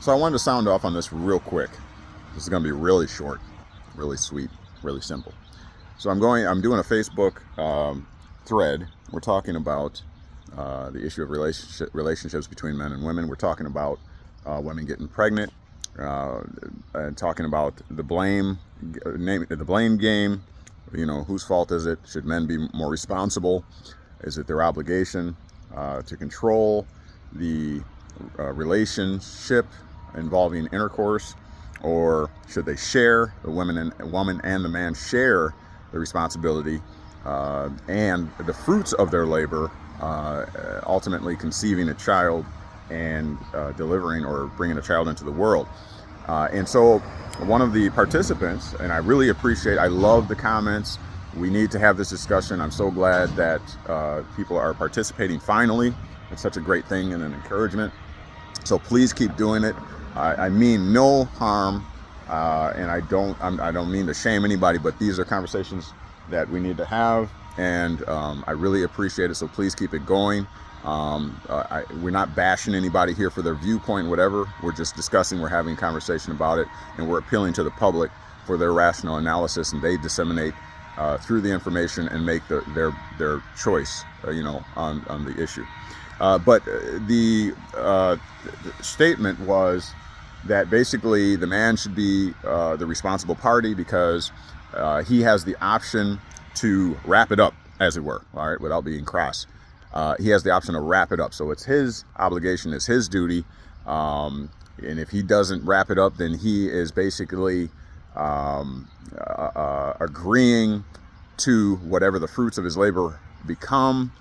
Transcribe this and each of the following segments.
So I wanted to sound off on this real quick. This is going to be really short, really sweet, really simple. So I'm doing a Facebook thread. We're talking about the issue of relationships between men and women. We're talking about women getting pregnant, and talking about the blame game. You know, whose fault is it? Should men be more responsible? Is it their obligation to control the relationship involving intercourse, or should they share, the woman and the man share the responsibility and the fruits of their labor, ultimately conceiving a child and delivering or bringing a child into the world. And so one of the participants, and I love the comments. We need to have this discussion. I'm so glad that people are participating finally. It's such a great thing and an encouragement. So please keep doing it. I mean no harm, and I don't mean to shame anybody, but these are conversations that we need to have, and I really appreciate it. So please keep it going. We're not bashing anybody here for their viewpoint, whatever. We're just discussing, we're having a conversation about it, and we're appealing to the public for their rational analysis, and they disseminate through the information and make their choice, on the issue. But the statement was that basically the man should be the responsible party because he has the option to wrap it up, as it were, all right, without being crass. He has the option to wrap it up. So it's his obligation, it's his duty. And if he doesn't wrap it up, then he is basically agreeing to whatever the fruits of his labor become,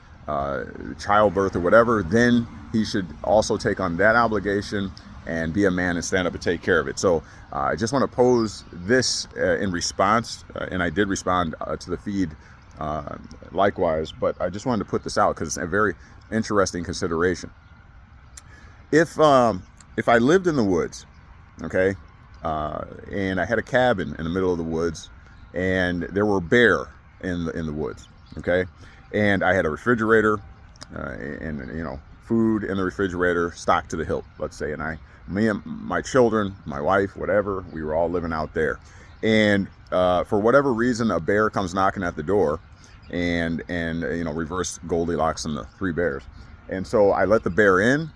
childbirth or whatever. Then he should also take on that obligation and be a man and stand up and take care of it. So I just want to pose this in response, and I did respond to the feed likewise, but I just wanted to put this out because it's a very interesting consideration. If I lived in the woods, okay, and I had a cabin in the middle of the woods, and there were bear in the woods, okay, and I had a refrigerator and food in the refrigerator stocked to the hilt, let's say, and me and my children, my wife, whatever, we were all living out there, and for whatever reason a bear comes knocking at the door, and reverse Goldilocks and the three bears, and so I let the bear in.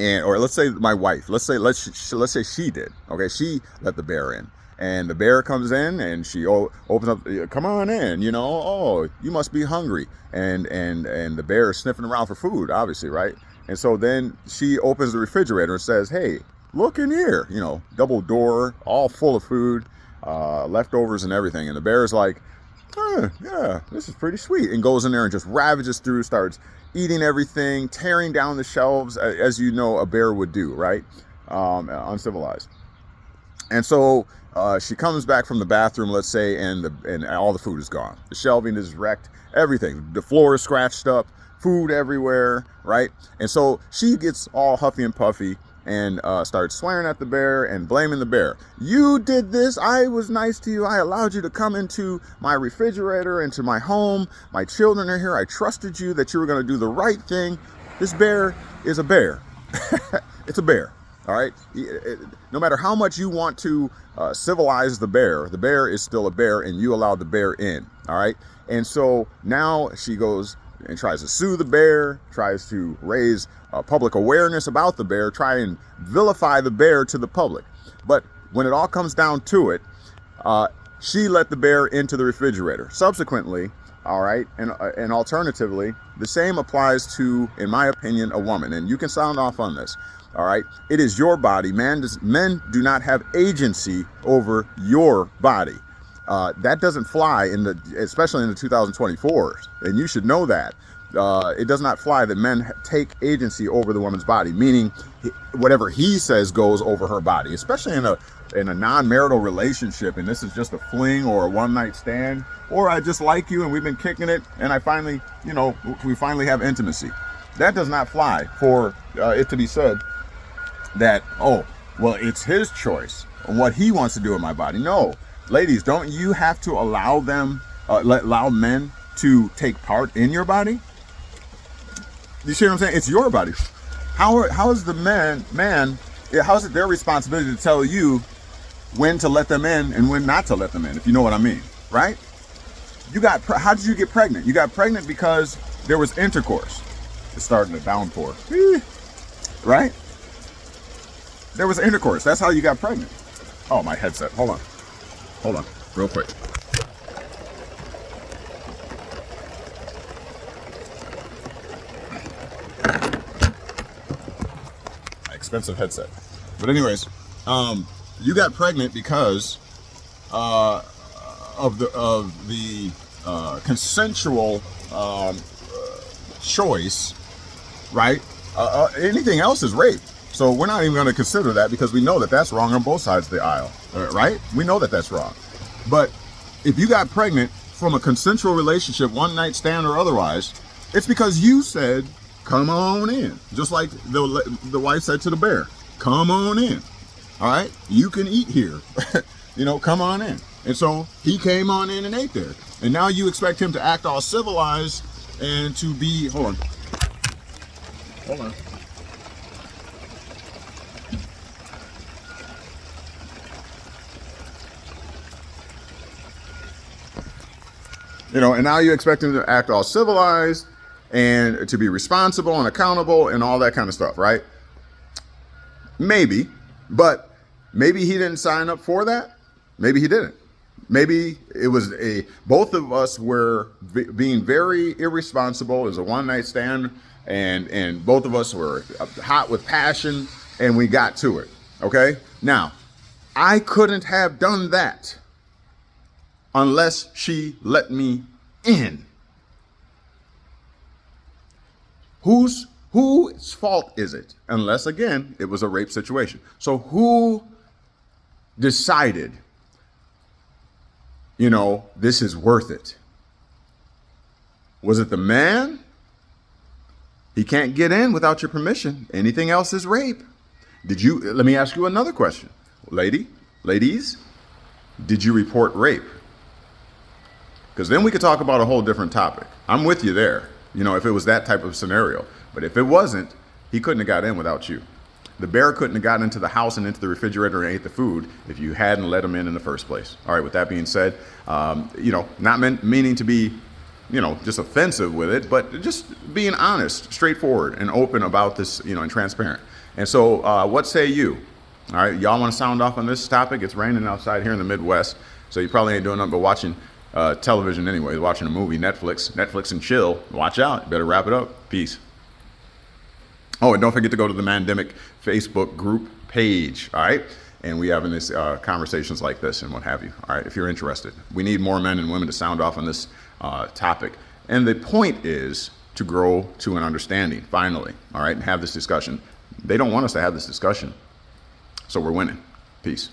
Or let's say my wife, let's say she did, okay, she let the bear in, and the bear comes in and she opens up, come on in, oh, you must be hungry, and the bear is sniffing around for food, obviously, right? And so then she opens the refrigerator and says, hey, look in here, double door, all full of food, leftovers and everything, and the bear is like, yeah, this is pretty sweet, and goes in there and just ravages through, starts eating everything, tearing down the shelves, as a bear would do, right? Uncivilized. And so she comes back from the bathroom, let's say, and all the food is gone. The shelving is wrecked, everything. The floor is scratched up, food everywhere, right? And so she gets all huffy and puffy and starts swearing at the bear and blaming the bear. You did this. I was nice to you. I allowed you to come into my refrigerator, into my home. My children are here. I trusted you that you were going to do the right thing. This bear is a bear. It's a bear. All right. No matter how much you want to civilize the bear is still a bear, and you allowed the bear in. All right. And so now she goes and tries to sue the bear, tries to raise public awareness about the bear, try and vilify the bear to the public. But when it all comes down to it, she let the bear into the refrigerator. Subsequently, all right, and alternatively, the same applies to, in my opinion, a woman. And you can sound off on this. All right, it is your body. Men do not have agency over your body. That doesn't fly especially in the 2024s, and you should know that. It does not fly that men take agency over the woman's body, meaning whatever he says goes over her body, especially in a non-marital relationship, and this is just a fling or a one-night stand, or I just like you and we've been kicking it, and I finally, we finally have intimacy. That does not fly for it to be said that, oh, well, it's his choice what he wants to do with my body. No. Ladies, don't you have to allow men to take part in your body? You see what I'm saying? It's your body. How is the man how is it their responsibility to tell you when to let them in and when not to let them in, if you know what I mean, right? How did you get pregnant? You got pregnant because there was intercourse. It's starting to downpour, right? There was intercourse. That's how you got pregnant. Oh, my headset. Hold on, real quick. Expensive headset. But anyways, you got pregnant because of the consensual choice, right? Anything else is rape. So we're not even going to consider that because we know that that's wrong on both sides of the aisle, right? We know that that's wrong. But if you got pregnant from a consensual relationship, one night stand or otherwise, it's because you said, come on in. Just like the wife said to the bear, come on in. All right, you can eat here. Come on in. And so he came on in and ate there. And now you expect him to act all civilized and to be, hold on. And now you expect him to act all civilized and to be responsible and accountable and all that kind of stuff, right? Maybe, but maybe he didn't sign up for that. Maybe he didn't. Maybe it was both of us were being very irresponsible. It was a one-night stand, and both of us were hot with passion, and we got to it, okay? Now, I couldn't have done that unless she let me in. Whose fault is it? Unless, again, it was a rape situation. So who decided, this is worth it? Was it the man? He can't get in without your permission. Anything else is rape. Let me ask you another question. Ladies, did you report rape? Because then we could talk about a whole different topic. I'm with you there, if it was that type of scenario. But if it wasn't, he couldn't have got in without you. The bear couldn't have gotten into the house and into the refrigerator and ate the food if you hadn't let him in the first place. All right, with that being said, not meaning to be, just offensive with it, but just being honest, straightforward, and open about this, and transparent. And so what say you? All right, y'all want to sound off on this topic? It's raining outside here in the Midwest, so you probably ain't doing nothing but watching television anyway, watching a movie, Netflix and chill. Watch out. You better wrap it up. Peace. Oh, and don't forget to go to the Mandemic Facebook group page, all right? And we having this conversations like this and what have you, all right, if you're interested. We need more men and women to sound off on this topic. And the point is to grow to an understanding, finally, all right, and have this discussion. They don't want us to have this discussion, so we're winning. Peace.